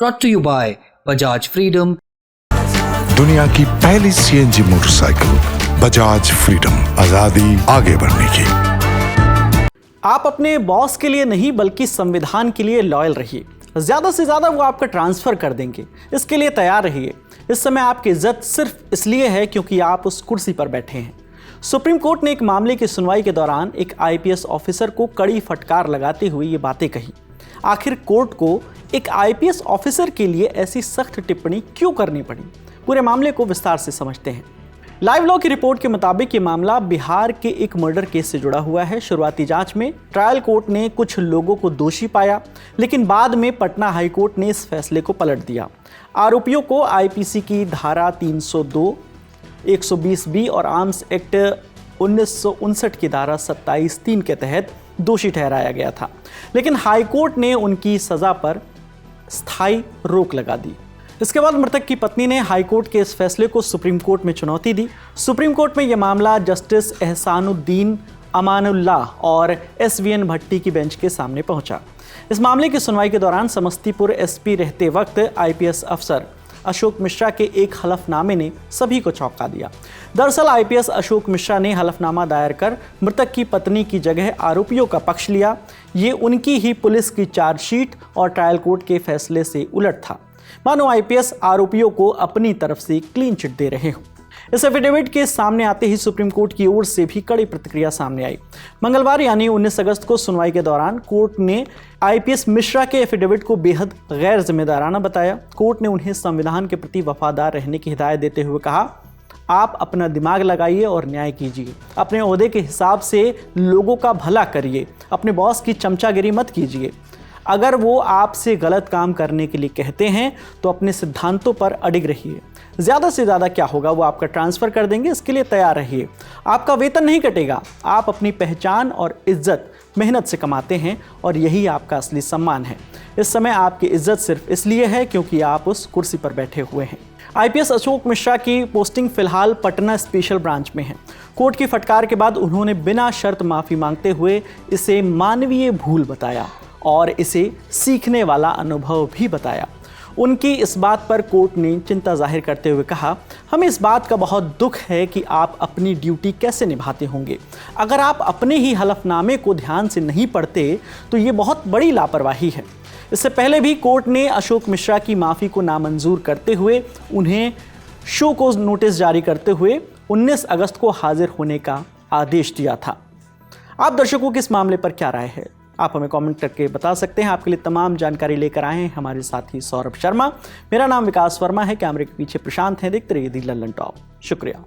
brought to you by Bajaj Freedom। दुनिया की पहली सीएनजी मोटरसाइकिल बजाज फ्रीडम, आजादी आगे बढ़ने की। आप अपने बॉस के लिए नहीं बल्कि संविधान के लिए लॉयल रहिए। ज़्यादा से ज़्यादा वो आपका ट्रांसफ़र कर देंगे, इसके लिए तैयार रहिए। इस समय आपकी इज्जत सिर्फ इसलिए है क्योंकि आप उस कुर्सी पर बैठे हैं। सुप्रीम कोर्ट ने एक मामले की सुनवाई के दौरान एक आईपीएस ऑफिसर को कड़ी फटकार लगाते हुए ये बातें कही। आखिर कोर्ट को एक आईपीएस ऑफिसर के लिए ऐसी सख्त टिप्पणी क्यों करनी पड़ी? पूरे मामले को विस्तार से समझते हैं। लाइव लॉ की रिपोर्ट के मुताबिक ये मामला बिहार के एक मर्डर केस से जुड़ा हुआ है। शुरुआती जांच में ट्रायल कोर्ट ने कुछ लोगों को दोषी पाया, लेकिन बाद में पटना हाई कोर्ट ने इस फैसले को पलट दिया। आरोपियों को आईपीसी की धारा 302, 120B और आर्म्स एक्ट 1959 की धारा 27(3) के तहत दोषी ठहराया गया था, लेकिन हाई कोर्ट ने उनकी सजा पर स्थायी रोक लगा दी। इसके बाद मृतक की पत्नी ने हाई कोर्ट के इस फैसले को सुप्रीम कोर्ट में चुनौती दी। सुप्रीम कोर्ट में यह मामला जस्टिस एहसानुद्दीन अमानुल्लाह और SVN भट्टी की बेंच के सामने पहुंचा। इस मामले की सुनवाई के दौरान समस्तीपुर SP रहते वक्त आईपीएस अफसर अशोक मिश्रा के एक हलफनामे ने सभी को चौंका दिया। दरअसल आईपीएस अशोक मिश्रा ने हलफनामा दायर कर मृतक की पत्नी की जगह आरोपियों का पक्ष लिया। ये उनकी ही पुलिस की चार्जशीट और ट्रायल कोर्ट के फैसले से उलट था, मानो आईपीएस आरोपियों को अपनी तरफ से क्लीन चिट दे रहे हों। इस एफिडेविट के सामने आते ही सुप्रीम कोर्ट की ओर से भी कड़ी प्रतिक्रिया सामने आई। मंगलवार यानी 19 अगस्त को सुनवाई के दौरान कोर्ट ने आईपीएस मिश्रा के एफिडेविट को बेहद गैर जिम्मेदाराना बताया। कोर्ट ने उन्हें संविधान के प्रति वफादार रहने की हिदायत देते हुए कहा, आप अपना दिमाग लगाइए और न्याय कीजिए। अपने ओहदे के हिसाब से लोगों का भला करिए। अपने बॉस की चमचागिरी मत कीजिए। अगर वो आपसे गलत काम करने के लिए कहते हैं तो अपने सिद्धांतों पर अडिग रहिए। ज़्यादा से ज़्यादा क्या होगा, वो आपका ट्रांसफ़र कर देंगे, इसके लिए तैयार रहिए। आपका वेतन नहीं कटेगा। आप अपनी पहचान और इज्जत मेहनत से कमाते हैं और यही आपका असली सम्मान है। इस समय आपकी इज्जत सिर्फ इसलिए है क्योंकि आप उस कुर्सी पर बैठे हुए हैं। आईपीएस अशोक मिश्रा की पोस्टिंग फिलहाल पटना स्पेशल ब्रांच में है। कोर्ट की फटकार के बाद उन्होंने बिना शर्त माफ़ी मांगते हुए इसे मानवीय भूल बताया और इसे सीखने वाला अनुभव भी बताया। उनकी इस बात पर कोर्ट ने चिंता जाहिर करते हुए कहा, हमें इस बात का बहुत दुख है कि आप अपनी ड्यूटी कैसे निभाते होंगे। अगर आप अपने ही हलफनामे को ध्यान से नहीं पढ़ते तो ये बहुत बड़ी लापरवाही है। इससे पहले भी कोर्ट ने अशोक मिश्रा की माफ़ी को नामंजूर करते हुए उन्हें शो कॉज नोटिस जारी करते हुए 19 अगस्त को हाजिर होने का आदेश दिया था। आप दर्शकों की इस मामले पर क्या राय है? आप हमें कमेंट करके बता सकते हैं। आपके लिए तमाम जानकारी लेकर आए हैं हमारे साथी सौरभ शर्मा। मेरा नाम विकास वर्मा है, कैमरे के पीछे प्रशांत हैं। देखते रहिए दी लल्लन टॉप। शुक्रिया।